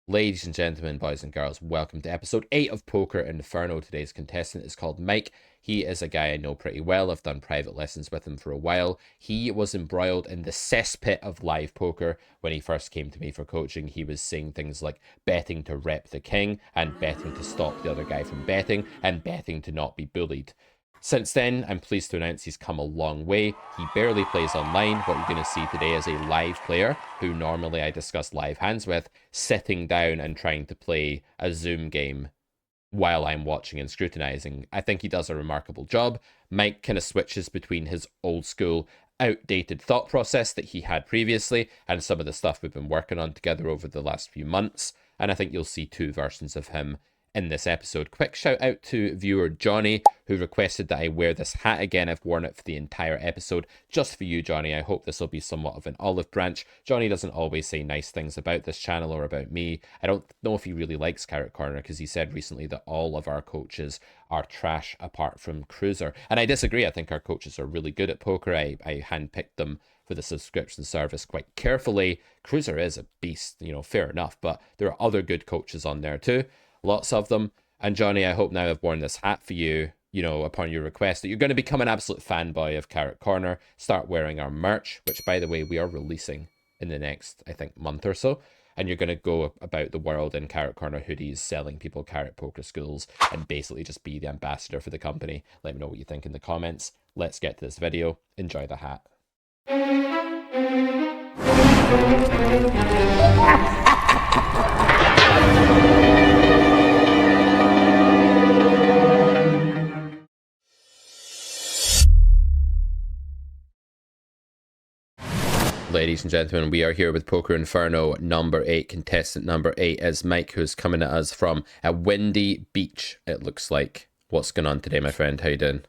Ladies and gentlemen, boys and girls, welcome to episode 8 of Poker Inferno. Today's contestant is called Mike. He is a guy I know pretty well. I've done private lessons with him for a while. He was embroiled in the cesspit of live poker when he first came to me for coaching. He was saying things like betting to rep the king and betting to stop the other guy from betting and betting to not be bullied. Since then, I'm pleased to announce he's come a long way. He barely plays online. What you're going to see today is a live player who normally I discuss live hands with, sitting down and trying to play a Zoom game while I'm watching and scrutinizing. I think he does a remarkable job. Mike kind of switches between his old school, outdated thought process that he had previously and some of the stuff we've been working on together over the last few months. And I think you'll see two versions of him in this episode. Quick shout out to viewer Johnny, who requested that I wear this hat again. I've worn it for the entire episode just for you, Johnny. I hope this will be somewhat of an olive branch. Johnny doesn't always say nice things about this channel or about me. I don't know if he really likes Carrot Corner because he said recently that all of our coaches are trash apart from Cruiser. And I disagree. I think our coaches are really good at poker. I handpicked them for the subscription service quite carefully. Cruiser is a beast, fair enough, but there are other good coaches on there too. Lots of them. And Johnny, I hope now I've worn this hat for you, upon your request, that you're going to become an absolute fanboy of Carrot Corner, start wearing our merch, which, by the way, we are releasing in the next, I think, month or so. And you're going to go about the world in Carrot Corner hoodies, selling people carrot poker schools, and basically just be the ambassador for the company. Let me know what you think in the comments. Let's get to this video. Enjoy the hat. Ladies and gentlemen, we are here with Poker Inferno number 8. Contestant number 8 is Mike, who's coming at us from a windy beach, it looks like. What's going on today, my friend? How you doing?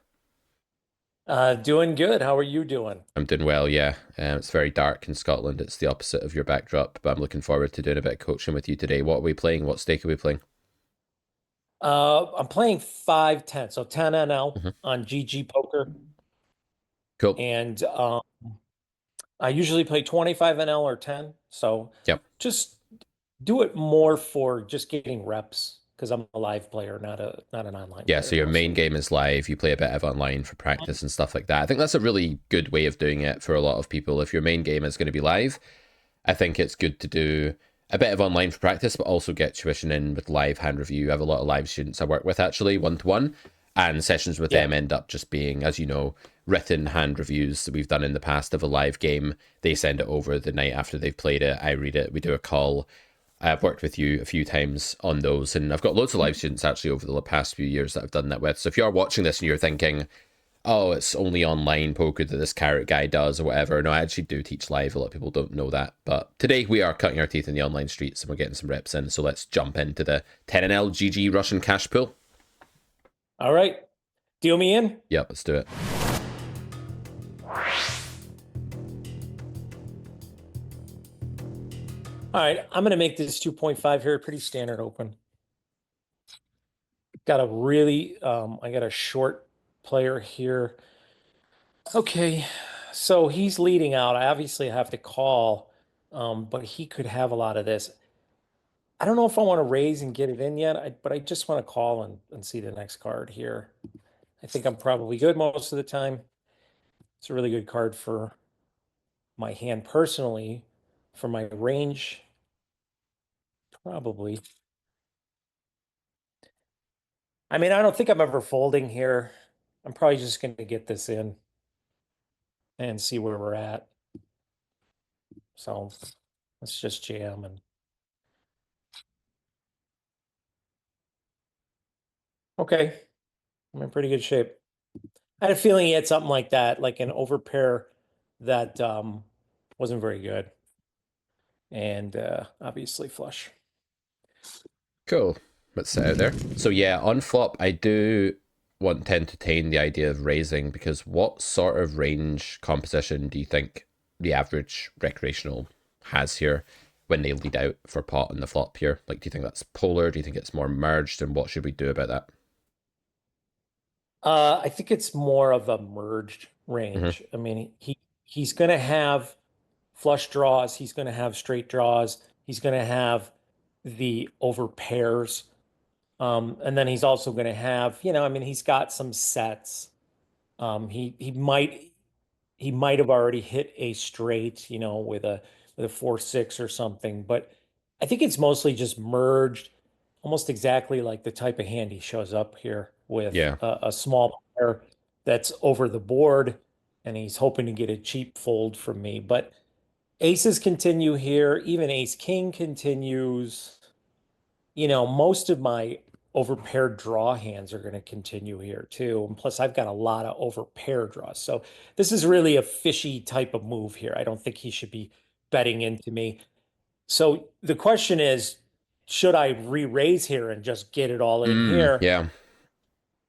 Doing good. How are you doing? I'm doing well, yeah. It's very dark in Scotland. It's the opposite of your backdrop, but I'm looking forward to doing a bit of coaching with you today. What are we playing? What stake are we playing? I'm playing 5-10, so 10 NL Mm-hmm. on GG Poker, Cool. and I usually play 25 NL or 10. So Yep. just do it more for just getting reps because I'm a live player, not an online Yeah, player so your main mostly. game is live. You play a bit of online for practice and stuff like that. I think that's a really good way of doing it for a lot of people. If your main game is going to be live, I think it's good to do a bit of online for practice, but also get tuition in with live hand review. I have a lot of live students I work with actually, one to one, and sessions with Yeah. them end up just being, as you know, written hand reviews that we've done in the past of a live game. They send it over the night after they've played it. I read it. We do a call. I've worked with you a few times on those, and I've got loads of live students actually over the past few years that I've done that with. So if you are watching this and you're thinking, oh, it's only online poker that this carrot guy does or whatever. No, I actually do teach live. A lot of people don't know that. But today we are cutting our teeth in the online streets and we're getting some reps in. So let's jump into the 10NL GG Russian cash pool. All right. Deal me in. Yep, let's do it. All right. I'm going to make this 2.5 here, pretty standard open. Got a really, I got a short player here. Okay, so he's leading out. I obviously have to call, but he could have a lot of this. I don't know if I want to raise and get it in yet, but I just want to call and see the next card here. I think I'm probably good most of the time. It's a really good card for my hand personally. For my range, probably. I mean, I don't think I'm ever folding here. I'm probably just going to get this in and see where we're at. So let's just jam and okay, I'm in pretty good shape. I had a feeling he had something like that, like an overpair that wasn't very good. And obviously flush. Cool. Let's set out there. So yeah, on flop, I do want to entertain the idea of raising because what sort of range composition do you think the average recreational has here when they lead out for pot on the flop here? Like, do you think that's polar? Do you think it's more merged? And what should we do about that? I think it's more of a merged Mm-hmm. range. I mean, he's going to have flush draws. He's going to have straight draws. He's going to have the over pairs. And then he's also going to have, I mean, he's got some sets. He might have already hit a straight, with a 4-6 or something, but I think it's mostly just merged, almost exactly like the type of hand he shows up here with Yeah. a small pair that's over the board, and he's hoping to get a cheap fold from me. But aces continue here, even ace king continues. Most of my overpaired draw hands are going to continue here too. And plus, I've got a lot of overpaired draws. So this is really a fishy type of move here. I don't think he should be betting into me. So the question is, should I re-raise here and just get it all in here? Yeah.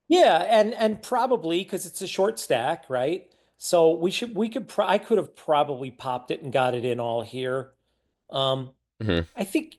Yeah, and probably because it's a short stack, right? So I could have probably popped it and got it in all here. Um, Hmm. I think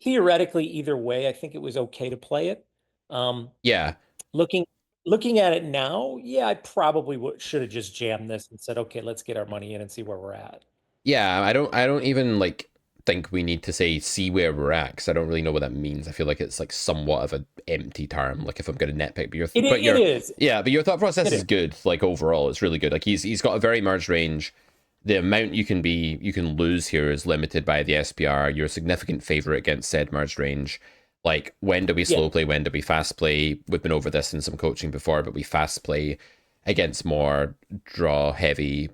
theoretically, either way, I think it was okay to play it. Um, Yeah. looking looking at it now, yeah, I probably should have just jammed this and said, okay, let's get our money in and see where we're at. Yeah, I don't even like think we need to say see where we're at because I don't really know what that means. I feel like it's like somewhat of an empty term. Like if I'm going to nitpick, but It your is. yeah, but your thought process It is is. good. Like overall, it's really good. Like he's got a very merged range. The amount you can lose here is limited by the SPR. You're a significant favorite against said merged range. Like when do we Yeah. slow play? When do we fast play? We've been over this in some coaching before, but we fast play against more draw heavy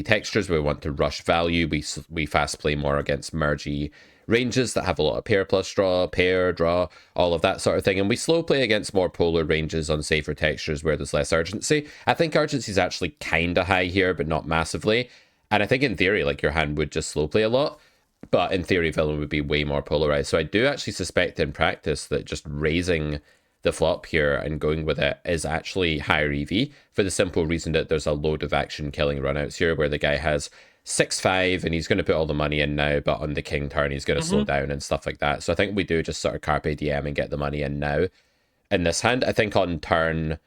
textures where we want to rush value. We fast play more against mergy ranges that have a lot of pair plus draw, pair draw, all of that sort of thing, and we slow play against more polar ranges on safer textures where there's less urgency. I think urgency is actually kind of high here, but not massively. And I think in theory, like your hand would just slow play a lot, but in theory, villain would be way more polarized. So I do actually suspect in practice that just raising the flop here and going with it is actually higher EV for the simple reason that there's a load of action killing runouts here where the guy has 6-5 and he's going to put all the money in now, but on the king turn he's going to slow Hmm. down and stuff like that. So I think we do just sort of carpe diem and get the money in now. In this hand, I think on turn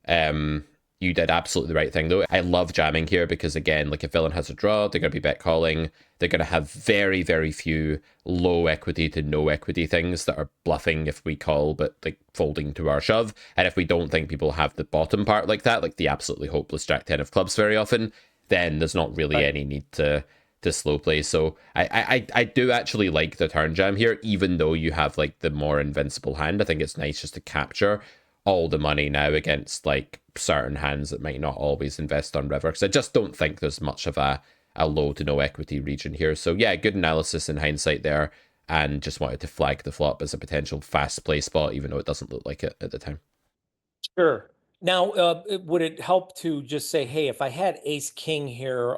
um, you did absolutely the right thing, though. I love jamming here because, again, like if villain has a draw, they're going to be bet calling. They're going to have very, very few low equity to no equity things that are bluffing if we call, but like folding to our shove. And if we don't think people have the bottom part like that, like the absolutely hopeless Jack 10 of clubs very often, then there's not really Right. any need to slow play. So I do actually like the turn jam here, even though you have like the more invincible hand. I think it's nice just to capture all the money now against like certain hands that might not always invest on river because I just don't think there's much of a low to no equity region here. So yeah, good analysis in hindsight there, and just wanted to flag the flop as a potential fast play spot, even though it doesn't look like it at the time. Sure. Now, would it help to just say, hey, if I had ace king here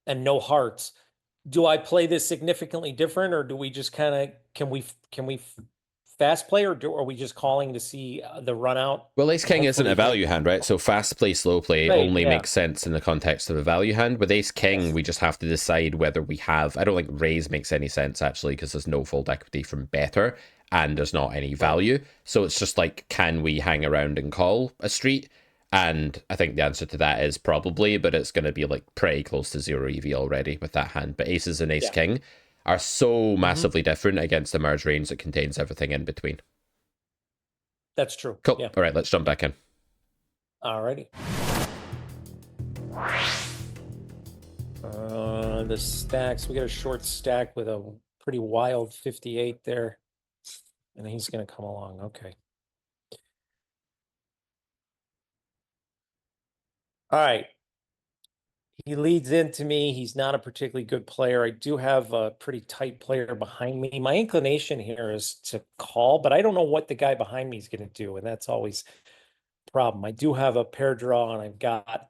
and no hearts, do I play this significantly different, or do we just kind of can we fast play, or are we just calling to see the run out Well, Ace and King isn't a hopefully hit? value hand, right? So fast play, slow play Right. only Yeah. makes sense in the context of a value hand. With Ace King, Yes. we just have to decide whether we have. I don't think raise makes any sense actually because there's no fold equity from better and there's not any Right. value. So it's just like, can we hang around and call a street? And I think the answer to that is probably, but it's going to be like pretty close to zero EV already with that hand. But aces and ace Yeah. king are so Hmm. massively different against a merge range that contains everything in between. That's true. Cool. Yeah. All right, let's jump back in. All righty. The stacks, we got a short stack with a pretty wild 58 there, and he's going to come along. Okay. All right. He leads into me. He's not a particularly good player. I do have a pretty tight player behind me. My inclination here is to call, but I don't know what the guy behind me is going to do, and that's always a problem. I do have a pair draw, and I've got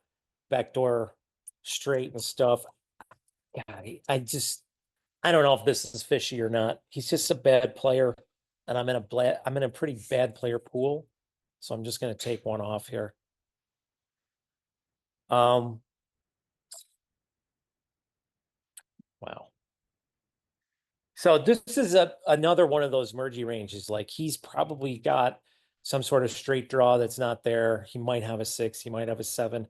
backdoor straight and stuff. God, I don't know if this is fishy or not. He's just a bad player, and I'm in a pretty bad player pool, so I'm just going to take one off here. Um, wow. So this is another one of those mergy ranges. Like he's probably got some sort of straight draw that's not there. He might have a 6, he might have a 7.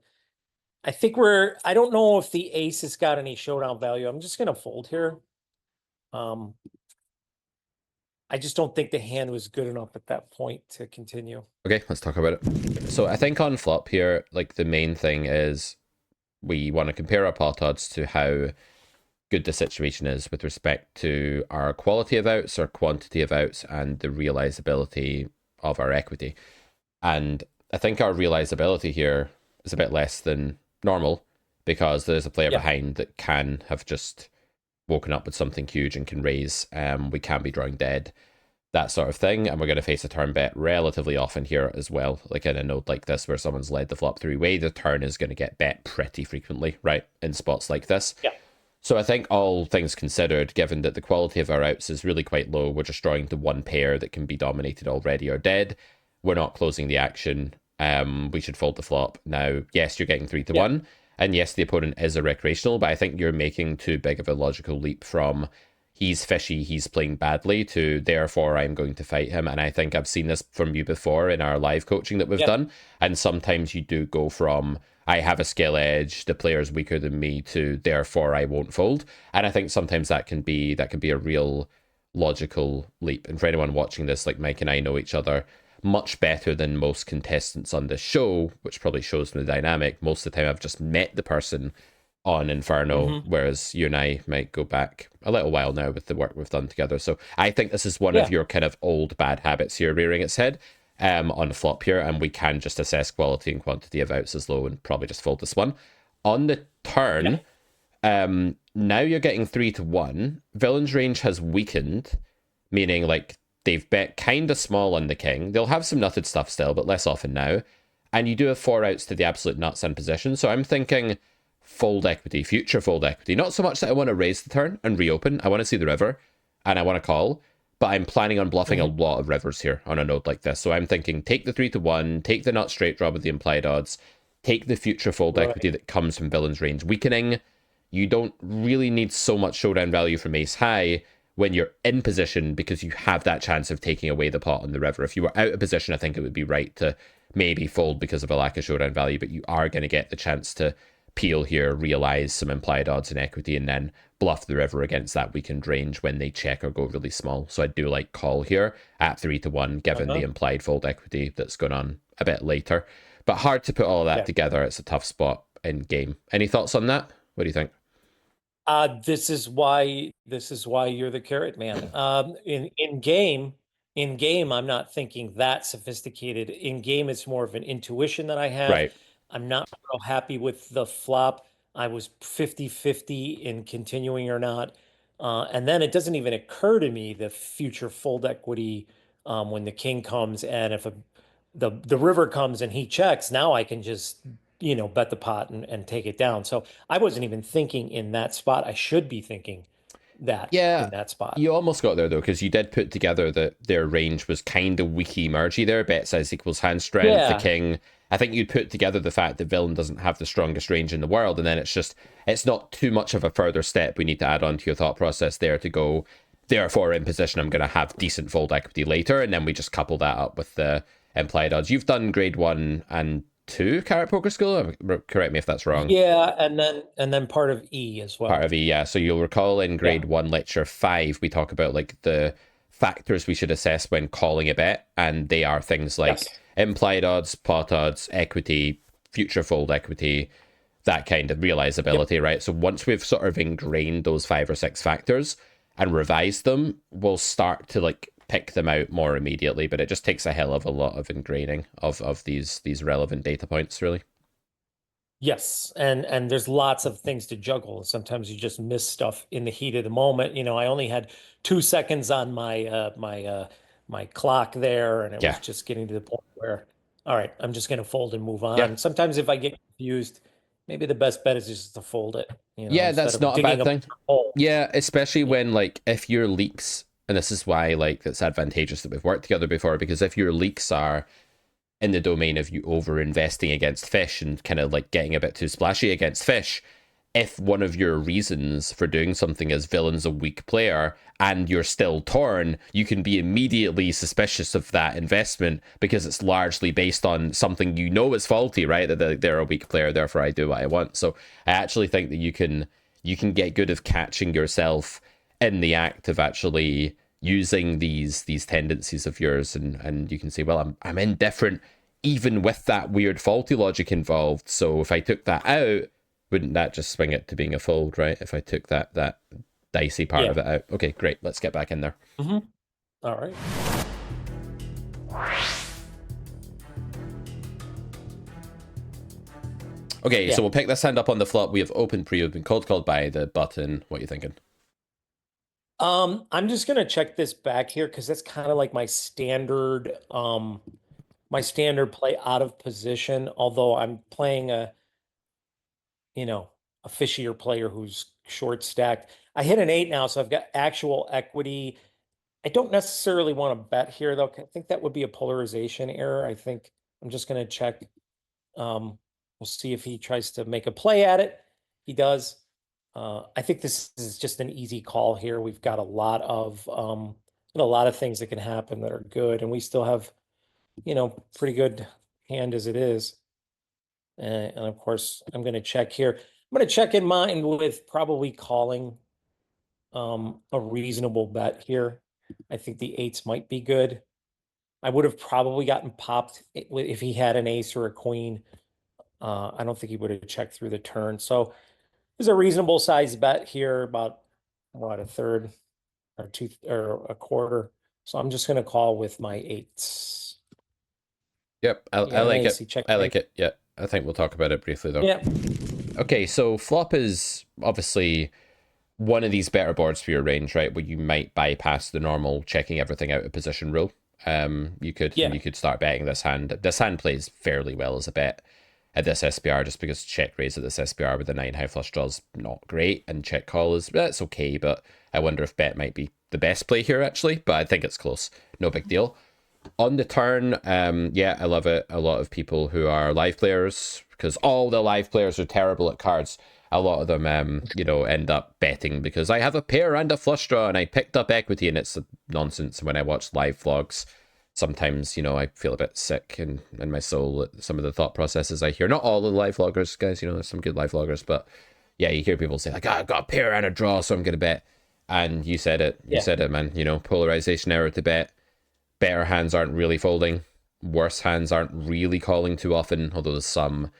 I don't know if the ace has got any showdown value. I'm just gonna fold here. Um, I just don't think the hand was good enough at that point to continue. Okay, let's talk about it. So I think on flop here, like the main thing is we want to compare our pot odds to how good the situation is with respect to our quality of outs, our quantity of outs, and the realizability of our equity. And I think our realizability here is a bit less than normal because there's a player Yeah. behind that can have just woken up with something huge and can raise. We can be drawing dead, that sort of thing. And we're going to face a turn bet relatively often here as well. Like in a node like this where someone's led the flop three-way, the turn is going to get bet pretty frequently, right? In spots like this. Yeah. So I think all things considered, given that the quality of our outs is really quite low, we're just drawing the one pair that can be dominated already or dead. We're not closing the action. We should fold the flop. Now, yes, you're getting 3-1. And yes, the opponent is a recreational, but I think you're making too big of a logical leap from he's fishy, he's playing badly, to therefore I'm going to fight him. And I think I've seen this from you before in our live coaching that we've Yeah. done. And sometimes you do go from I have a skill edge, the player's weaker than me, to therefore I won't fold. And I think sometimes that can be a real logical leap. And for anyone watching this, like Mike and I know each other much better than most contestants on this show, which probably shows the dynamic. Most of the time I've just met the person on Inferno, whereas you and I might go back a little while now with the work we've done together. So I think this is one Yeah. of your kind of old bad habits here rearing its head on the flop here, and we can just assess quality and quantity of outs as low and probably just fold this one. On the turn, now you're getting 3-1. Villain's range has weakened, meaning like they've bet kind of small on the king. They'll have some nutted stuff still, but less often now. And you do have 4 outs to the absolute nuts in position. So I'm thinking fold equity, future fold equity. Not so much that I want to raise the turn and reopen. I want to see the river and I want to call, but I'm planning on bluffing a lot of rivers here on a node like this. So I'm thinking take the 3-1, take the nut straight draw with the implied odds, take the future fold equity that comes from villain's range weakening. You don't really need so much showdown value from ace high when you're in position because you have that chance of taking away the pot on the river. If you were out of position, I think it would be right to maybe fold because of a lack of showdown value, but you are going to get the chance to peel here, realize some implied odds and equity, and then bluff the river against that weakened range when they check or go really small. So I do like call here at 3-1, given the implied fold equity that's going on a bit later. But hard to put all of that together. It's a tough spot in game. Any thoughts on that? What do you think? This is why you're the carrot man. In game, I'm not thinking that sophisticated. In game, it's more of an intuition that I have. Right. I'm not real happy with the flop. I was 50-50 in continuing or not. And then it doesn't even occur to me the future fold equity when the king comes, and if the river comes and he checks, now I can just bet the pot and take it down. So I wasn't even thinking in that spot. I should be thinking that Yeah, in that spot. you almost got there though, because you did put together that their range was kind of weaky mergy there. Bet size equals hand strength. The Yeah. king. I think you'd put together the fact that villain doesn't have the strongest range in the world, and then it's not too much of a further step we need to add on to your thought process there to go. Therefore, in position, I'm going to have decent fold equity later, and then we just couple that up with the implied odds. You've done grade 1 and 2 Carrot Poker School. Correct me if that's wrong. Yeah, and then part of E as well. Part of E, yeah. So you'll recall in grade 1, lecture 5, we talk about like the factors we should assess when calling a bet, and they are things like implied odds, pot odds, equity, future fold equity, that kind of realizability, right? So once we've sort of ingrained those 5 or 6 factors and revised them, we'll start to like pick them out more immediately. But it just takes a hell of a lot of ingraining of these relevant data points, really. Yes, and there's lots of things to juggle. Sometimes you just miss stuff in the heat of the moment. I only had 2 seconds on my clock there, and it was just getting to the point where, all right, I'm just going to fold and move on. Yeah. Sometimes if I get confused, maybe the best bet is just to fold it. Yeah, instead that's of not a digging bad thing. hole. Yeah, especially when like if your leaks, and this is why like it's advantageous that we've worked together before, because if your leaks are in the domain of you over investing against fish and kind of like getting a bit too splashy against fish, if one of your reasons for doing something is villain's a weak player and you're still torn, you can be immediately suspicious of that investment because it's largely based on something is faulty, right? That they're a weak player, therefore I do what I want. So I actually think that you can get good of catching yourself in the act of actually using these tendencies of yours, and you can say, well, I'm indifferent even with that weird faulty logic involved. So if I took that out, wouldn't that just swing it to being a fold, right? If I took that dicey part Yeah. of it out. Okay, great. Let's get back in there. All right. Okay, so Yeah. we'll pick this hand up on the flop. We have open, pre-open, called by the button. What are you thinking? I'm just gonna check this back here because that's kind of like my standard play out of position, although I'm playing you know, a fishier player who's short stacked. I hit an 8 now, so I've got actual equity. I don't necessarily want to bet here though. I think that would be a polarization error. I think I'm just gonna check. We'll see if he tries to make a play at it. He does. I think this is just an easy call here. We've got a lot of things that can happen that are good, and we still have, pretty good hand as it is. And of course, I'm going to check here. I'm going to check in mind with probably calling a reasonable bet here. I think the eights might be good. I would have probably gotten popped if he had an ace or a queen. I don't think he would have checked through the turn. So there's a reasonable size bet here, about what, a third or two or a quarter. So I'm just gonna call with my eights. Yep, You I got an like ace, it. he checked I mate. like it. Yeah, I think we'll talk about it briefly though. Yeah, Okay, so flop is obviously one of these better boards for your range, right? Where you might bypass the normal checking everything out of position rule. yeah, You could start betting this hand. This hand plays fairly well as a bet at this SPR, just because check raise at this SPR with the nine high flush draws not great, and check call is that's okay, but I wonder if bet might be the best play here actually. But I think it's close, no big deal. On the turn, yeah, I love it. A lot of people who are live players, because all the live players are terrible at cards. A lot of them, end up betting because I have a pair and a flush draw and I picked up equity, and it's nonsense. When I watch live vlogs, sometimes, I feel a bit sick in my soul at some of the thought processes I hear. Not all the live vloggers, guys, there's some good live vloggers, but yeah, you hear people say, like, I've got a pair and a draw, so I'm going to bet. And you said it. You yeah, said it, man. Polarization error to bet. Better hands aren't really folding. Worse hands aren't really calling too often, although there's some.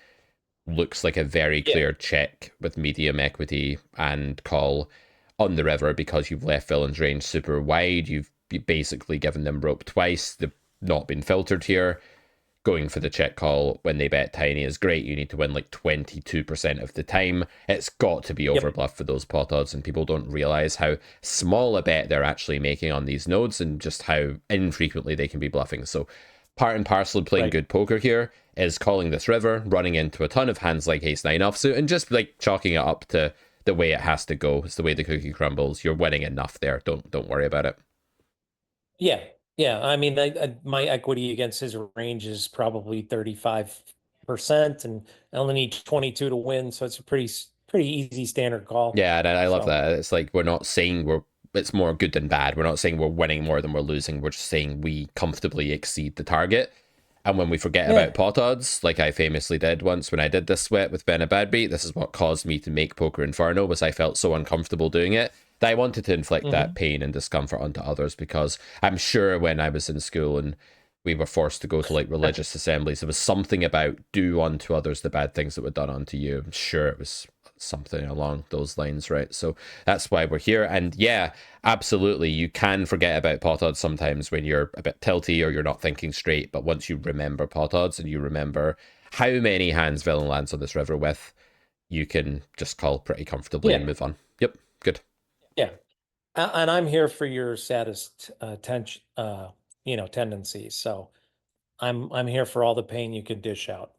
Looks like a very yeah, clear check with medium equity and call on the river because you've left villain's range super wide. You've basically given them rope twice. They've not been filtered here. Going for the check call when they bet tiny is great. You need to win like 22% of the time. It's got to be yep, overbluff for those pot odds, and people don't realize how small a bet they're actually making on these nodes and just how infrequently they can be bluffing. So, part and parcel of playing right. good poker here is calling this river, running into a ton of hands like ace nine offsuit, and just like chalking it up to the way it has to go. It's the way the cookie crumbles. You're winning enough there. Don't worry about it. Yeah, yeah. I mean, my equity against his range is probably 35%, and I only need 22 to win, so it's a pretty easy standard call. Yeah, and I love So that. It's like we're not saying it's more good than bad. We're not saying we're winning more than we're losing. We're just saying we comfortably exceed the target. And when we forget yeah, about pot odds, like I famously did once when I did this sweat with Ben a Bad Beat, this is what caused me to make Poker Inferno, was I felt so uncomfortable doing it that I wanted to inflict that hmm pain and discomfort onto others, because I'm sure when I was in school and we were forced to go to like religious assemblies, there was something about do unto others the bad things that were done unto you. I'm sure it was something along those lines, right? So that's why we're here. And yeah, absolutely, you can forget about pot odds sometimes when you're a bit tilty or you're not thinking straight. But once you remember pot odds and you remember how many hands villain lands on this river with, you can just call pretty comfortably and yeah, move on. Yep, good. yeah. And I'm here for your saddest tendencies. So I'm here for all the pain you can dish out.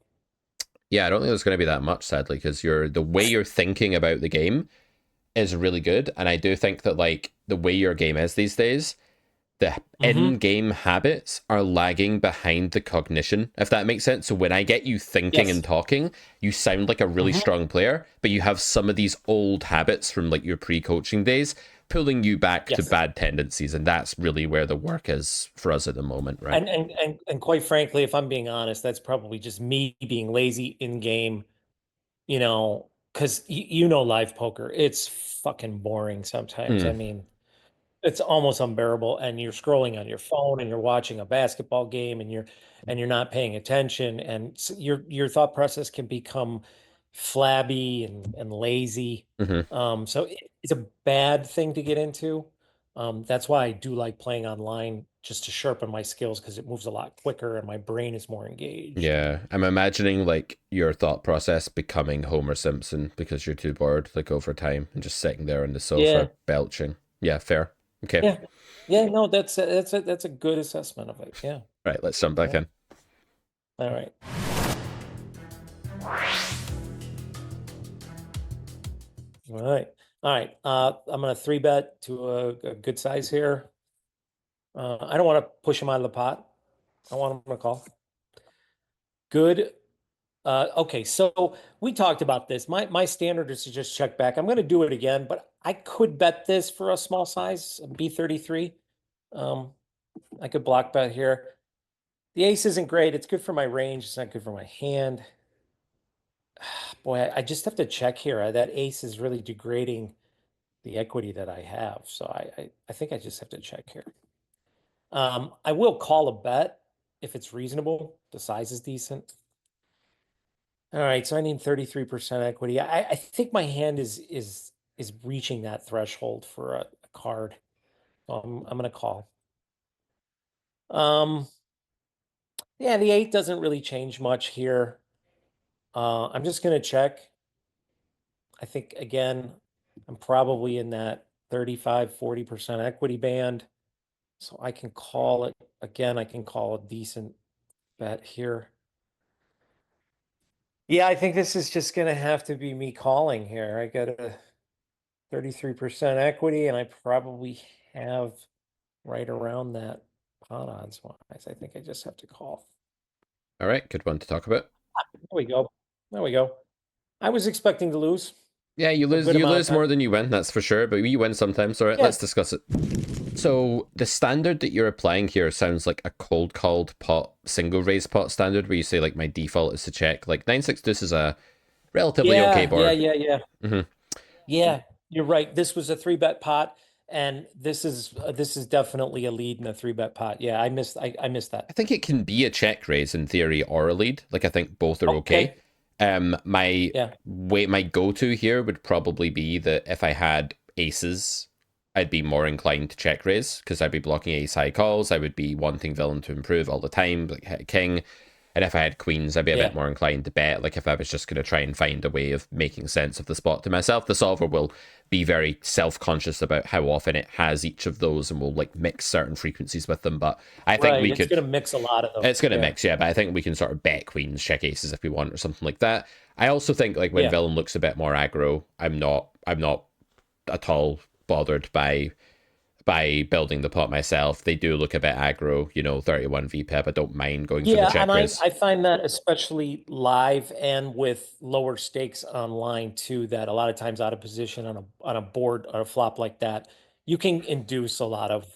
Yeah, I don't think there's going to be that much, sadly, because the way you're thinking about the game is really good, and I do think that like the way your game is these days, the Hmm. in-game habits are lagging behind the cognition, if that makes sense. So when I get you thinking and Yes. talking, you sound like a really Hmm. strong player, but you have some of these old habits from like your pre-coaching days pulling you back to Yes. bad tendencies, and that's really where the work is for us at the moment, right? And quite frankly, if I'm being honest, that's probably just me being lazy in game, because live poker, it's fucking boring sometimes. I Mm. mean, it's almost unbearable, and you're scrolling on your phone and you're watching a basketball game and you're not paying attention, and your thought process can become flabby and lazy. Hmm. So it's a bad thing to get into. That's why I do like playing online, just to sharpen my skills, because it moves a lot quicker and my brain is more engaged. Yeah, I'm imagining like your thought process becoming Homer Simpson because you're too bored, like over time, and just sitting there on the sofa Yeah, belching. Yeah, fair. Okay, yeah, yeah. No, that's a good assessment of it. Yeah, right. Let's jump back yeah. in. All right. All right. All right. I'm gonna three bet to a good size here. I don't want to push him out of the pot. I want him to call. Good. Okay, so we talked about this. My standard is to just check back. I'm gonna do it again, but I could bet this for a small size, B33. Um, I could block bet here. The ace isn't great. It's good for my range. It's not good for my hand. Boy, I just have to check here. That ace is really degrading the equity that I have. So I think I just have to check here. I will call a bet if it's reasonable. The size is decent. All right, so I need 33% equity. I think my hand is reaching that threshold for a card. So I'm gonna call. Um, yeah, the eight doesn't really change much here. I'm just gonna check. I think again, I'm probably in that 35-40% equity band. So I can call it again. I can call a decent bet here. Yeah, I think this is just going to have to be me calling here. I got a 33% equity, and I probably have right around that pot odds wise. I think I just have to call. All right, good one to talk about. There we go. There we go. I was expecting to lose Yeah, you a lose good you amount of lose time. more than you win, that's for sure, but you win sometimes. All right, Yeah. let's discuss it. So the standard that you're applying here sounds like a cold called pot single raise pot standard where you say like my default is to check. Like 9-6 deuce is a relatively okay Yeah, yeah, board. yeah, yeah. Hmm. Yeah, you're right. This was a three bet pot, and this is definitely a lead in a three bet pot. Yeah, I missed I that. think it can be a check raise in theory or a lead. Like I think both are okay. Okay. My Yeah. my go to here would probably be that if I had aces, I'd be more inclined to check raise because I'd be blocking ace high calls. I would be wanting villain to improve all the time, like hit a king. And if I had queens, I'd be a bit Yeah. more inclined to bet. Like if I was just going to try and find a way of making sense of the spot to myself, the solver will be very self-conscious about how often it has each of those and will like mix certain frequencies with them. But I think Right. we It's could. gonna mix a lot of them. It's going to Yeah. mix, yeah, but I think we can sort of bet queens, check aces if we want, or something like that. I also think like when Yeah. villain looks a bit more aggro, I'm not at all bothered by building the pot myself. They do look a bit aggro, 31 VPIP. I don't mind going for the Yeah, and check raise. I find that especially live and with lower stakes online too, that a lot of times out of position on a board or a flop like that, you can induce a lot of,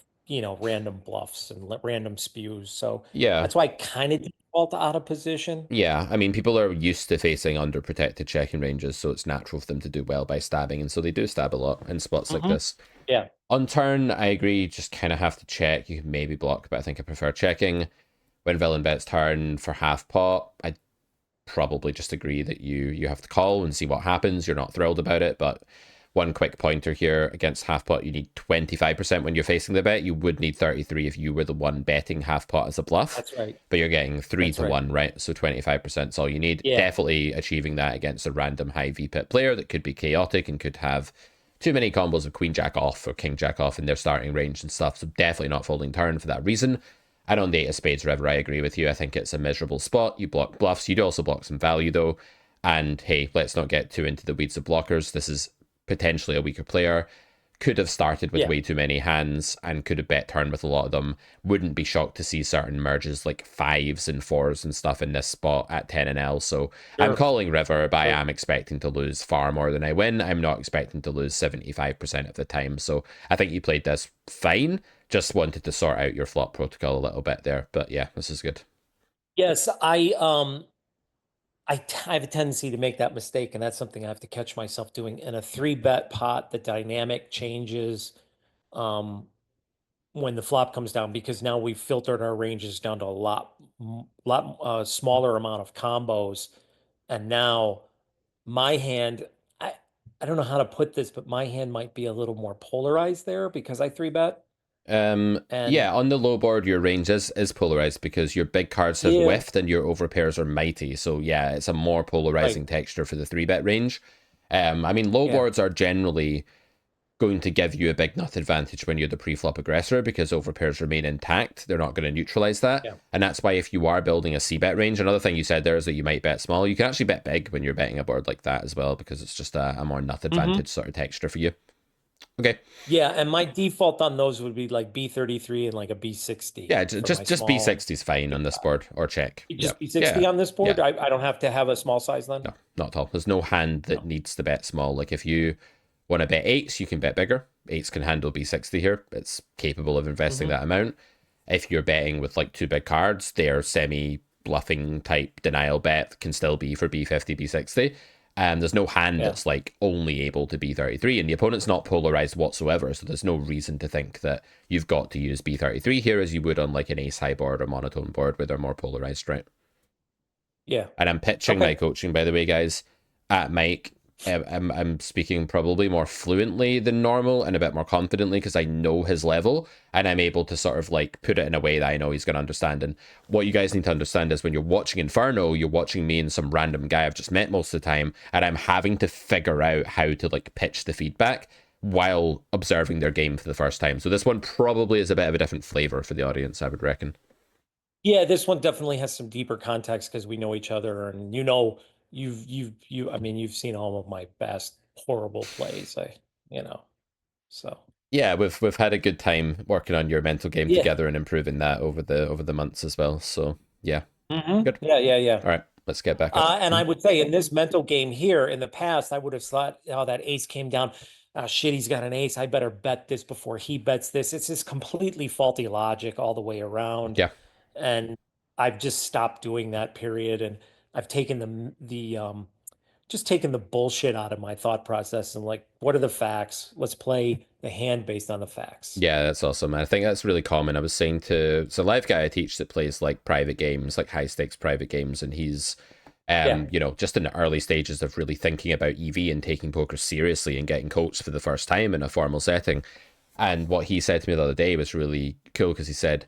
random bluffs and random spews. So Yeah. that's why I kind of default to out of position. Yeah, I mean, people are used to facing underprotected checking ranges, so it's natural for them to do well by stabbing, and so they do stab a lot in spots like Hmm. this. Yeah. On turn, I agree, just kind of have to check. You can maybe block, but I think I prefer checking. When villain bets turn for half pot, I probably just agree that you have to call and see what happens. You're not thrilled about it, but one quick pointer here against half pot, you need 25% when you're facing the bet. You would need 33 if you were the one betting half pot as a bluff, That's right. but you're getting 3 That's to right. 1, right? So 25% is all you need. Yeah. Definitely achieving that against a random high VPIP player that could be chaotic and could have too many combos of queen jack off or king jack off in their starting range and stuff. So definitely not folding turn for that reason. And on the eight of spades river, I agree with you. I think it's a miserable spot. You block bluffs. You do also block some value though. And hey, let's not get too into the weeds of blockers. This is potentially a weaker player. Could have started with Yeah. way too many hands and could have bet turn with a lot of them. Wouldn't be shocked to see certain merges like fives and fours and stuff in this spot at 10 and L. So I'm Sure. calling river, but I Sure. am expecting to lose far more than I win. I'm not expecting to lose 75% of the time. So I think you played this fine. Just wanted to sort out your flop protocol a little bit there. But yeah, this is good. Yes, I have a tendency to make that mistake, and that's something I have to catch myself doing. In a three bet pot, the dynamic changes. when the flop comes down because now we've filtered our ranges down to a lot smaller amount of combos. And now my hand, I, I don't know how to put this, but my hand might be a little more polarized there because I three bet. And Yeah, on the low board, your range is polarized because your big cards have yeah, whiffed and your overpairs are mighty. So yeah, it's a more right. polarizing texture for the 3-bet range. I mean, low Yeah, boards are generally going to give you a big nut advantage when you're the pre-flop aggressor because overpairs remain intact. They're not going to neutralize that. yeah. And that's why if you are building a C-bet range, another thing you said there is that you might bet small. You can actually bet big when you're betting a board like that as well because it's just a more nut advantage Hmm. sort of texture for you. Okay. Yeah, and my default on those would be like B33 and like a B60 Yeah, for my just small. B60 is fine on this board or check. Just Yep. B60 Yeah. on this Yeah. board? I don't have to have a small size then? No, not at all. There's no hand that No. needs to bet small. Like if you want to bet eights, you can bet bigger. Eights can handle B60 here. It's capable of investing Hmm. that amount. If you're betting with like two big cards, their semi bluffing type denial bet can still be for B50, B60. And there's no hand Yeah. that's like only able to B33, and the opponent's not polarized whatsoever. So there's no reason to think that you've got to use B33 here as you would on like an ace high board or monotone board where they're more polarized, right? Yeah. And I'm pitching my Okay. coaching, by the way, guys, at Mike. I'm speaking probably more fluently than normal and a bit more confidently because I know his level and I'm able to sort of like put it in a way that I know he's going to understand. And what you guys need to understand is when you're watching Inferno, you're watching me and some random guy I've just met most of the time, and I'm having to figure out how to like pitch the feedback while observing their game for the first time. So this one probably is a bit of a different flavor for the audience, I would reckon. Yeah, this one definitely has some deeper context because we know each other and I mean you've seen all of my best horrible plays. You know. So Yeah, we've had a good time working on your mental game yeah. together and improving that over the months as well. So yeah, good. Yeah, yeah, yeah. All right, let's get back up. And I would say in this mental game here, in the past, I would have thought, oh, that ace came down. Shit, he's got an ace. I better bet this before he bets this. It's just completely faulty logic all the way around. Yeah, And I've just stopped doing that period. And I've taken just taken the bullshit out of my thought process and like, what are the facts? Let's play the hand based on the facts. yeah, that's awesome. And I think that's really common. I was saying to it's a live guy I teach that plays like private games, like high stakes private games, and he's Yeah. just in the early stages of really thinking about EV and taking poker seriously and getting coached for the first time in a formal setting. And what he said to me the other day was really cool because he said,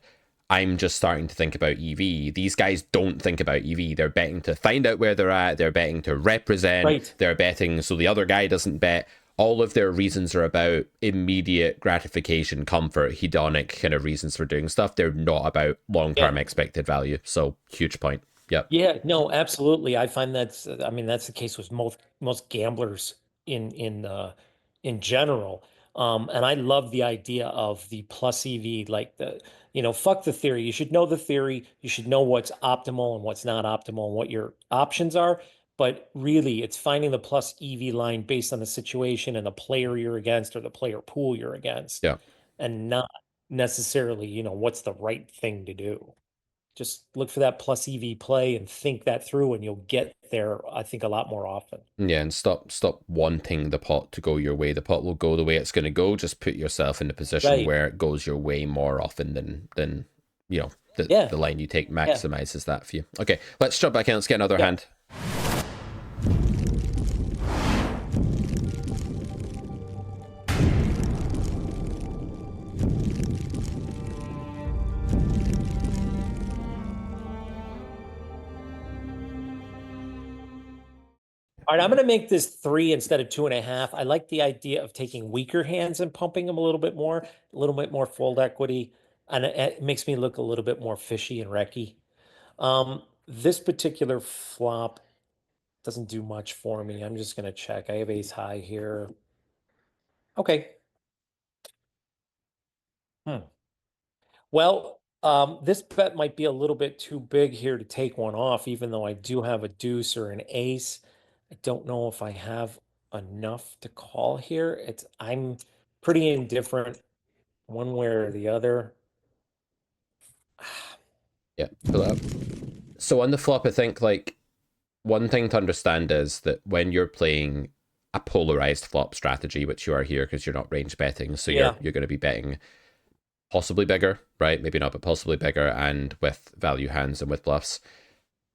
I'm just starting to think about EV. These guys don't think about EV. They're betting to find out where they're at. They're betting to represent. Right. They're betting so the other guy doesn't bet. All of their reasons are about immediate gratification, comfort, hedonic kind of reasons for doing stuff. They're not about long Yeah. term expected value. So, huge point. Yep. Yeah, no, absolutely. I find I mean, that's the case with most gamblers in general. And I love the idea of the plus EV, like fuck the theory. You should know the theory. You should know what's optimal and what's not optimal and what your options are. But really, it's finding the plus EV line based on the situation and the player you're against or the player pool you're against, Yeah. and not necessarily, what's the right thing to do. Just look for that plus EV play and think that through, and you'll get there, I think, a lot more often. Yeah, and stop wanting the pot to go your way. The pot will go the way it's going to go. Just put yourself in a position Right. where it goes your way more often than Yeah. the line you take Yeah. maximizes that for you. Okay, let's jump back in. Let's get another Yeah. hand. All right, I'm going to make this 3 instead of 2.5. I like the idea of taking weaker hands and pumping them a little bit more fold equity, and it makes me look a little bit more fishy and wrecky. This particular flop doesn't do much for me. I'm just going to check. I have ace high here. Okay. Hmm. Well, this bet might be a little bit too big here to take one off, even though I do have a deuce or an ace. I don't know if I have enough to call here. I'm pretty indifferent one way or the other. Yeah, pull it up. So on the flop, I think like one thing to understand is that when you're playing a polarized flop strategy, which you are here because you're not range betting, so Yeah. you're going to be betting possibly bigger, right? Maybe not, but possibly bigger, and with value hands and with bluffs.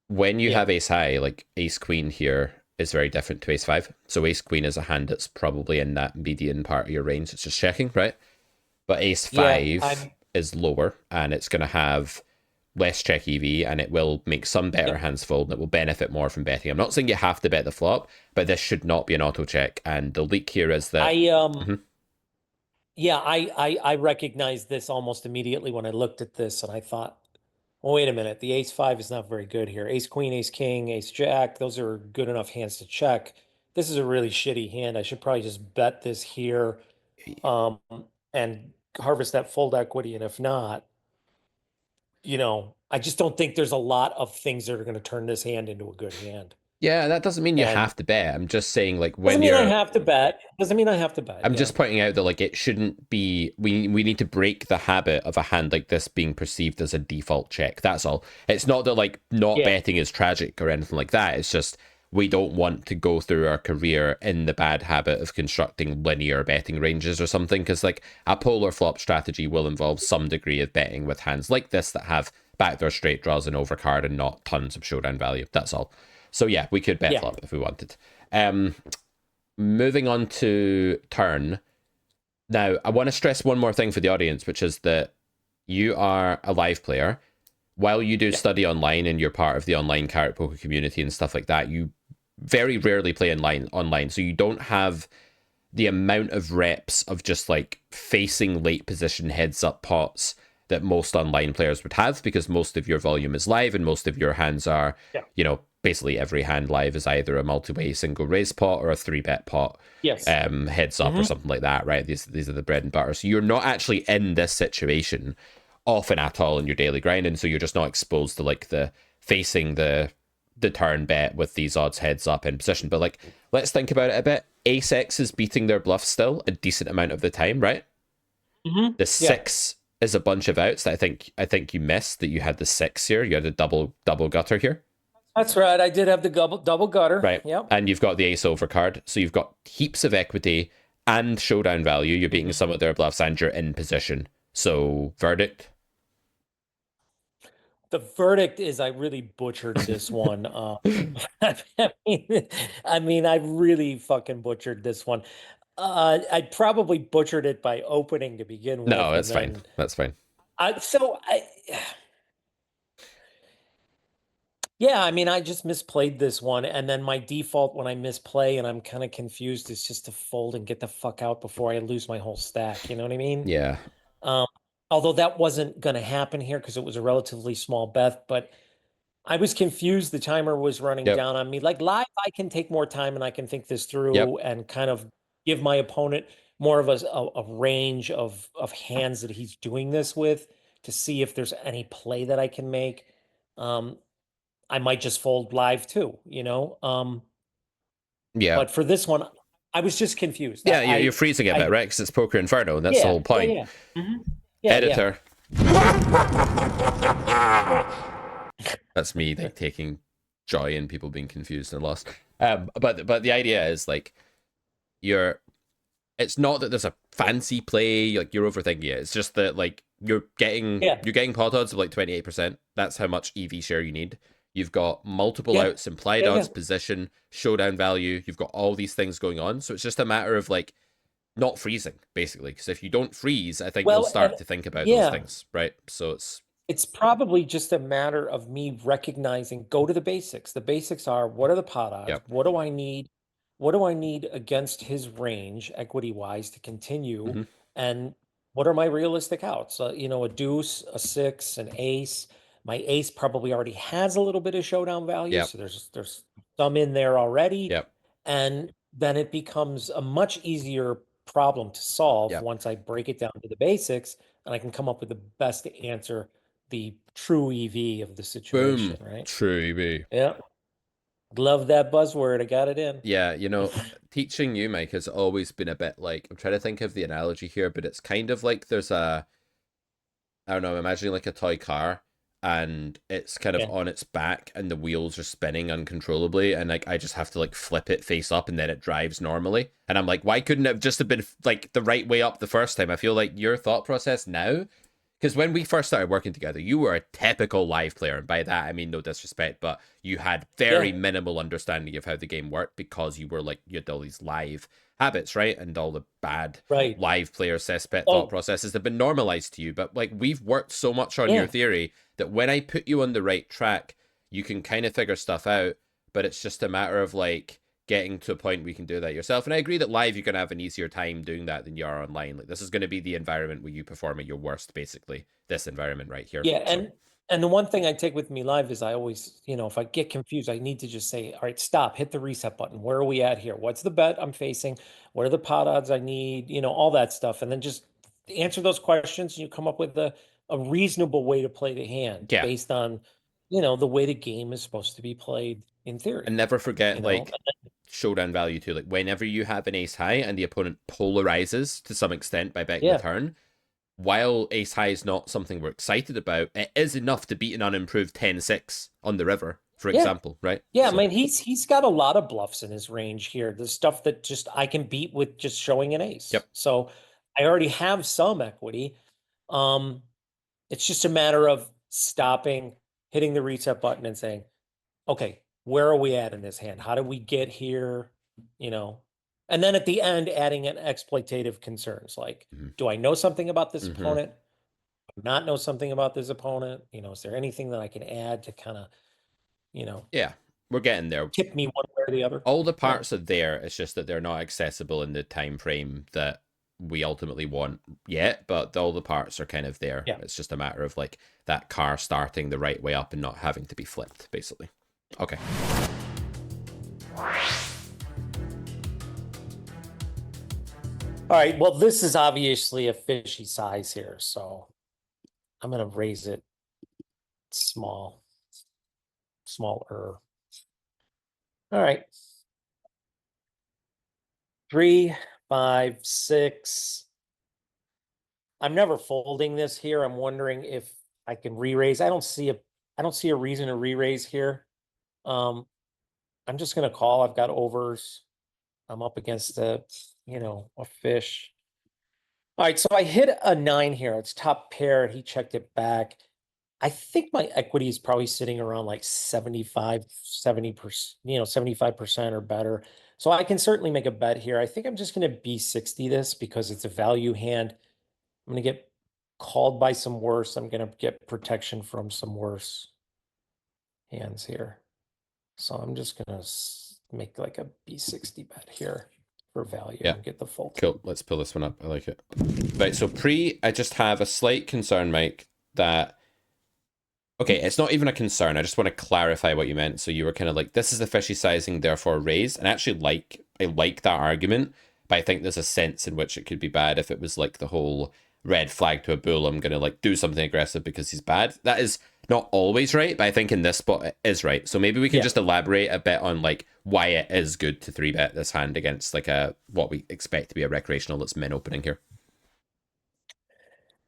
When you Yeah. have ace high, like ace queen here is very different to ace five. So ace queen is a hand that's probably in that median part of your range. It's just checking, right? But ace Yeah. five I'm, is lower and it's going to have less check EV and it will make some better yep. hands fold and it will benefit more from betting. I'm not saying you have to bet the flop, but this should not be an auto check. And the leak here is that. I, Mhm. yeah, I recognized this almost immediately when I looked at this and I thought, well, wait a minute, the ace five is not very good here. Ace queen, ace king, ace jack, those are good enough hands to check. This is a really shitty hand. I should probably just bet this here, um, and harvest that fold equity. And if not, I just don't think there's a lot of things that are going to turn this hand into a good hand. Yeah, that doesn't mean you And have to bet. I'm just saying, like, doesn't when mean I you're have to bet. Doesn't mean I have to bet. I'm Yeah. just pointing out that like it shouldn't be we need to break the habit of a hand like this being perceived as a default check. That's all. It's not that like not Yeah. betting is tragic or anything like that. It's just we don't want to go through our career in the bad habit of constructing linear betting ranges or something because like a polar flop strategy will involve some degree of betting with hands like this that have backdoor straight draws and overcard and not tons of showdown value. That's all. So yeah, we could bet Yeah. flop if we wanted. Moving on to turn. Now, I want to stress one more thing for the audience, which is that you are a live player. While you do Yeah. study online and you're part of the online carrot poker community and stuff like that, you very rarely play online. So you don't have the amount of reps of just like facing late position heads up pots that most online players would have because most of your volume is live and most of your hands are, Yeah. basically every hand live is either a multi-way single raise pot or a 3-bet pot, Yes. heads up or Hmm. something like that, right? These are the bread and butter. So you're not actually in this situation often at all in your daily grind, and so you're just not exposed to like the facing the turn bet with these odds heads up in position. But like, let's think about it a bit. Ace X is beating their bluff still a decent amount of the time, right? Hmm. The Yeah. six is a bunch of outs that I think you missed that you had the six here. You had a double gutter here. That's right. I did have the double gutter. Right. Yep. And you've got the ace over card. So you've got heaps of equity and showdown value. You're beating some Mhm. of their bluffs and you're in position. So verdict. The verdict is I really butchered this one. I I really fucking butchered this one. I probably butchered it by opening to begin No, with, and that's fine. then That's fine. so yeah, I just misplayed this one, and then my default when I misplay and I'm kind of confused is just to fold and get the fuck out before I lose my whole stack. You know what I mean? Yeah. Um, although that wasn't going to happen here because it was a relatively small bet, but I was confused. The timer was running Yep. down on me. Like live, I can take more time and I can think this Yep. through and kind of give my opponent more of a range of hands that he's doing this with to see if there's any play that I can make. Um, I might just fold live too. Yeah. But for this one, I was just confused. Yeah. You're freezing a bit, I right? Because it's Poker Inferno. And that's the yeah, whole yeah, point. yeah. Hmm. Yeah, yeah. Editor. That's me like taking joy in people being confused and lost. But the idea is like you're it's not that there's a fancy play like you're overthinking it. It's just that like Yeah. you're getting pot odds of like 28%. That's how much EV share you need. You've got multiple Yeah. outs, implied Yeah, yeah. odds, position, showdown value. You've got all these things going on. So it's just a matter of like not freezing, basically. Because if you don't freeze, I think you'll Well, and start to think about those yeah. things, right? So It's probably just a matter of me recognizing, go to the basics. The basics are what are the pot odds? yep. What do I need? What do I need against his range, equity wise, to continue? Hmm. And what are my realistic outs? A deuce, a six, an ace. My ace probably already has a little bit of showdown value, Yep. so there's some in there already. Yep. And then it becomes a much easier problem to solve Yep. once I break it down to the basics and I can come up with the best answer, the true EV of the situation, Boom. right? True EV. Yeah. Love that buzzword. I got it in. Yeah, teaching you, Mike, has always been a bit like I'm trying to think of the analogy here, but it's kind of like there's a I don't know, I'm imagining like a toy car and it's kind of Yeah. on its back and the wheels are spinning uncontrollably and like I just have to like flip it face up and then it drives normally. And I'm like, why couldn't it have just have been like the right way up the first time? I feel like your thought process now Because when we first started working together, you were a typical live player. And by that, I mean no disrespect, but you had very Yeah, minimal understanding of how the game worked because you had all these live habits, right? And all the bad right. live player cesspit thought Oh, processes have been normalized to you. But like we've worked so much on your yeah. theory that when I put you on the right track, you can kind of figure stuff out. But it's just a matter of like getting to a point where you can do that yourself. And I agree that live you're going to have an easier time doing that than you are online. Like this is going to be the environment where you perform at your worst, basically. This environment right here. Yeah, So and the one thing I take with me live is I always, if I get confused, I need to just say, all right, stop, hit the reset button. Where are we at here? What's the bet I'm facing? What are the pot odds I need? All that stuff. And then just answer those questions and you come up with a reasonable way to play the hand yeah. based on, the way the game is supposed to be played in And theory, never forget you know? like showdown value too. Like whenever you have an ace high and the opponent polarizes to some extent by betting the Yeah. turn, while ace high is not something we're excited about, it is enough to beat an unimproved 10-6 on the river, for Yeah. example, right? Yeah, I So mean he's got a lot of bluffs in his range here. The stuff that just I can beat with just showing an ace. yep. So I already have some equity. Um, it's just a matter of stopping, hitting the reset button and saying, okay, where are we at in this hand? How did we get here? You know, and then at the end, adding an exploitative concerns like, Mm-hmm. do I know something about this Mm-hmm. opponent? Not know something about this opponent? Is there anything that I can add to kind of, you know, Yeah. We're getting there. tip me one way or the other? All the Yeah. parts are there. It's just that they're not accessible in the time frame that we ultimately want yet. But all the parts are kind of there. Yeah. It's just a matter of like that car starting the right way up and not having to be flipped, basically. Okay. All right. Well, this is obviously a fishy size here, so I'm gonna raise it small, smaller. All right. 3, 5, 6. I'm never folding this here. I'm wondering if I can re-raise. I don't see a reason to re-raise here. Um, I'm just gonna call. I've got overs. I'm up against a fish. All right, so I hit a 9 here. It's top pair. He checked it back. I think my equity is probably sitting around like 75, 70%, 75% or better. So I can certainly make a bet here. I think I'm just going to B60 this because it's a value hand. I'm going to get called by some worse. I'm going to get protection from some worse hands here. So I'm just going to make like a B60 bet here for value Yeah. and get the full. Cool. Let's pull this one up. I like it. Right. So I just have a slight concern, Mike, that okay, it's not even a concern. I just want to clarify what you meant. So you were kind of like, this is the fishy sizing, therefore raise. And I like that argument, but I think there's a sense in which it could be bad if it was like the whole red flag to a bull. I'm gonna like do something aggressive because he's bad. That is not always right, but I think in this spot it is right. So maybe we can Yeah. just elaborate a bit on like why it is good to 3-bet this hand against like a what we expect to be a recreational that's min opening here.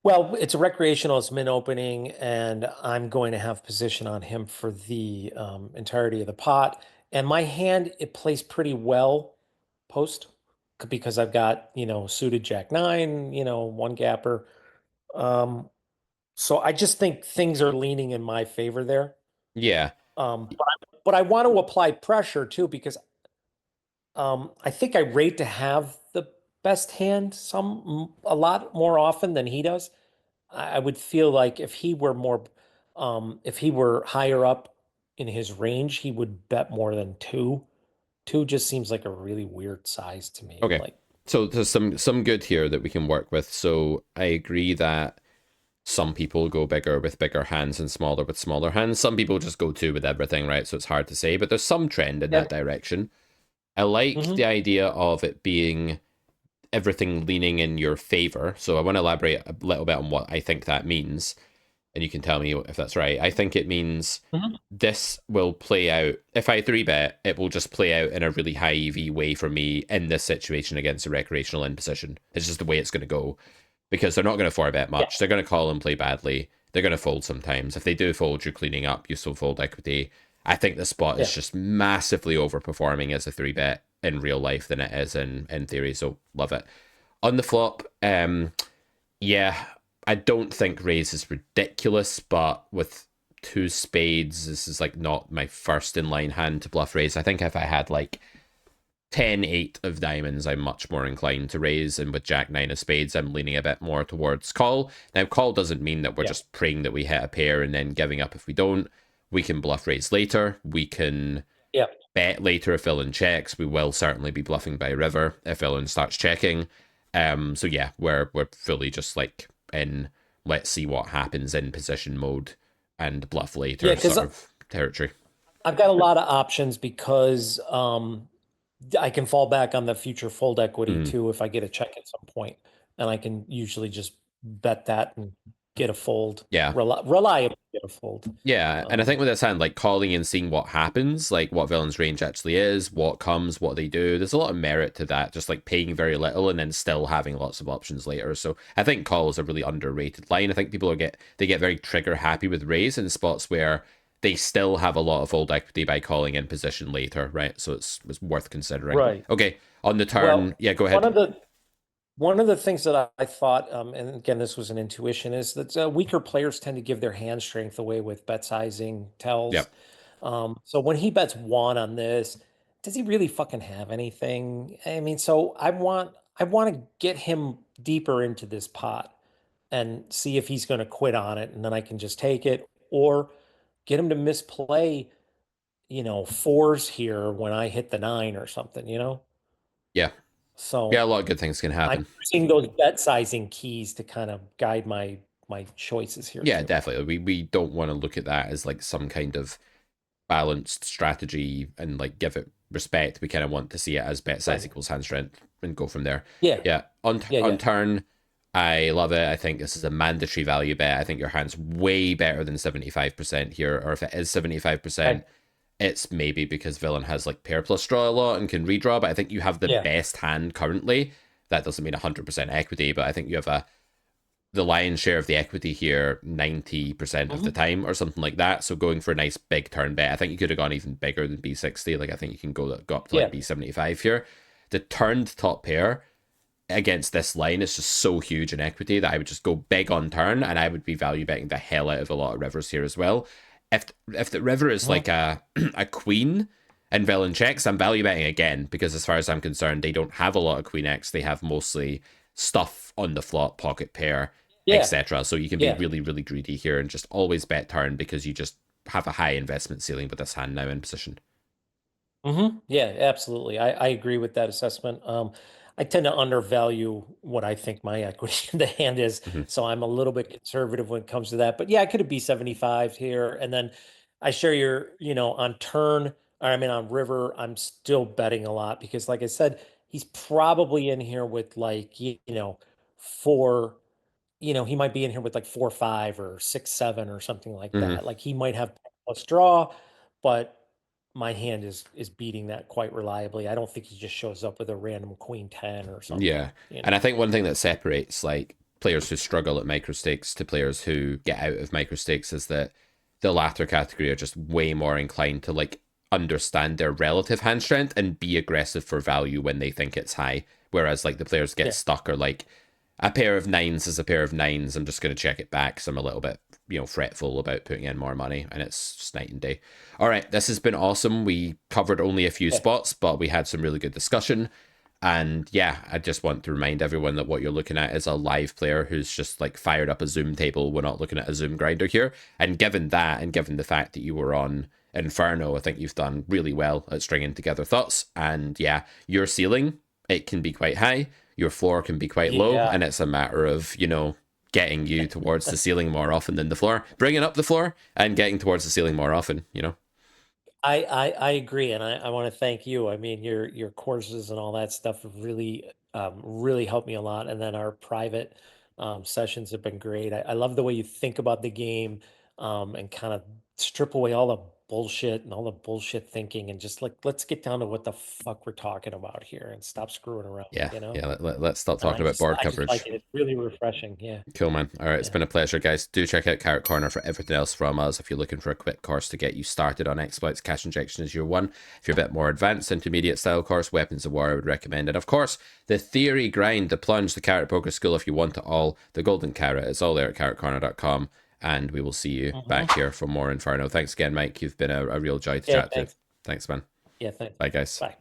Well, it's a recreational, it's min opening, and I'm going to have position on him for the entirety of the pot. And my hand, it plays pretty well post because I've got, suited Jack nine, one gapper. Um, so I just think things are leaning in my favor there. Yeah. But I want to apply pressure too because I think I rate to have the best hand a lot more often than he does. I would feel like if he were higher up in his range, he would bet more than two. Two just seems like a really weird size to me. Okay. Like, So there's some good here that we can work with. So I agree that some people go bigger with bigger hands and smaller with smaller hands. Some people just go two with everything, right? So it's hard to say, but there's some trend in yeah. that direction. I like the Hmm. idea of it being everything leaning in your favor. So I want to elaborate a little bit on what I think that means, and you can tell me if that's right. I think it means Hmm. this will play out. If I 3-bet, it will just play out in a really high EV way for me in this situation against a recreational in position. It's just the way it's going to go because they're not going to 4-bet Yeah. much. They're going to call and play badly. They're going to fold sometimes. If they do fold, you're cleaning up. You still fold equity. I think the spot is Yeah. just massively overperforming as a 3-bet in real life than it is in theory. So love it. On the flop, yeah, I don't think raise is ridiculous, but with two spades, this is like not my first in line hand to bluff raise. I think if I had like 10-8 of diamonds, I'm much more inclined to raise, and with Jack 9 of spades, I'm leaning a bit more towards call. Now, call doesn't mean that we're Yeah. just praying that we hit a pair and then giving up if we don't. We can bluff raise later. We can Yeah. bet later if villain checks. We will certainly be bluffing by river if villain starts checking. So yeah, we're fully just like in let's see what happens in position mode and bluff Yeah, later because sort of territory. I've got a lot of options because I can fall back on the future fold equity Mm. too if I get a check at some point, and I can usually just bet that and get a fold, Yeah. reliably get a fold. Yeah, and I Um, think with this hand, like calling and seeing what happens, like what villain's range actually is, what comes, what they do, there's a lot of merit to that, just like paying very little and then still having lots of options later. So I think call is a really underrated line. I think people get very trigger happy with raise in spots where they still have a lot of old equity by calling in position later, right? So it's worth considering. right. Okay, on the turn, Well, yeah, go one ahead. of the one of the things that I thought, and again, this was an intuition, is that weaker players tend to give their hand strength away with bet sizing tells. Yep. So when he bets one on this, does he really fucking have anything? I mean, so I want to get him deeper into this pot and see if he's going to quit on it, and then I can just take it, or get him to misplay, fours here when I hit the nine or something. Yeah. Yeah, a So lot of good things can I'm happen. using those bet sizing keys to kind of guide my choices here Yeah, too. definitely. We don't want to look at that as like some kind of balanced strategy and like give it respect. We kind of want to see it as bet size Right. equals hand strength and go from there. Yeah. Yeah, Yeah. on Yeah. turn, I love it. I think this is a mandatory value bet. I think your hand's way better than 75% here, or if it is 75%, Okay. it's maybe because villain has like pair plus draw a lot and can redraw. But I think you have the Yeah. best hand currently. That doesn't mean 100% equity, but I think you have the lion's share of the equity here 90% of the Hmm. time or something like that. So going for a nice big turn bet, I think you could have gone even bigger than B60. Like I think you can go up to like Yeah. B75 here. The turned top pair against this line is just so huge in equity that I would just go big on turn and I would be value betting the hell out of a lot of rivers here as well. If the river is Hmm. like a queen and villain checks, I'm value betting again because as far as I'm concerned, they don't have a lot of queen X. They have mostly stuff on the flop, pocket pair, Yeah. etc. So you can be Yeah. really, really greedy here and just always bet turn because you just have a high investment ceiling with this hand now in position. Yeah, absolutely. I agree with that assessment. I tend to undervalue what I think my equity in the hand is, Mm-hmm. so I'm a little bit conservative when it comes to that. But yeah, I could be 75 here, and then I share your, on turn, or I mean on river, I'm still betting a lot because, like I said, he's probably in here with like four. He might be in here with like 4-5 or 6-7 or something like Mm-hmm. that. Like he might have plus draw, but my hand is beating that quite reliably. I don't think he just shows up with a random queen 10 or something, Yeah. you And I know. think one thing that separates like players who struggle at micro stakes to players who get out of micro stakes is that the latter category are just way more inclined to like understand their relative hand strength and be aggressive for value when they think it's high. Whereas like the players get Yeah. stuck or like a pair of nines is a pair of nines. I'm just going to check it back because I'm a little bit, fretful about putting in more money, and it's just night and day. All right, this has been awesome. We covered only a few Yeah. spots, but we had some really good discussion. And yeah, I just want to remind everyone that what you're looking at is a live player who's just like fired up a Zoom table. We're not looking at a Zoom grinder here. And given that, and given the fact that you were on Inferno, I think you've done really well at stringing together thoughts. And yeah, your ceiling, it can be quite high, your floor can be quite low, Yeah. and it's a matter of, getting you towards the ceiling more often than the floor, bringing up the floor and getting towards the ceiling more often. I agree, and I want to thank you. I mean, your courses and all that stuff have really helped me a lot. And then our private sessions have been great. I love the way you think about the game, and kind of strip away all the bullshit and all the bullshit thinking and just like let's get down to what the fuck we're talking about here and stop screwing around, Yeah, you know? yeah. Let's stop And talking about board I just like coverage. it. It's really refreshing. Yeah. Cool, man. All right, it's Yeah. been a pleasure, guys. Do check out Carrot Corner for everything else from us. If you're looking for a quick course to get you started on exploits, Cash Injection is your one. If you're a bit more advanced, intermediate style course, Weapons of War, I would recommend. And of course, the theory grind, the plunge, the Carrot Poker School, if you want it all, the Golden Carrot, it's all there at carrotcorner.com. And we will see you back Hmm. here for more Inferno. Thanks again, Mike. You've been a real joy to Okay, chat to. thanks. Thanks, man. Yeah, thanks. Bye, guys. Bye.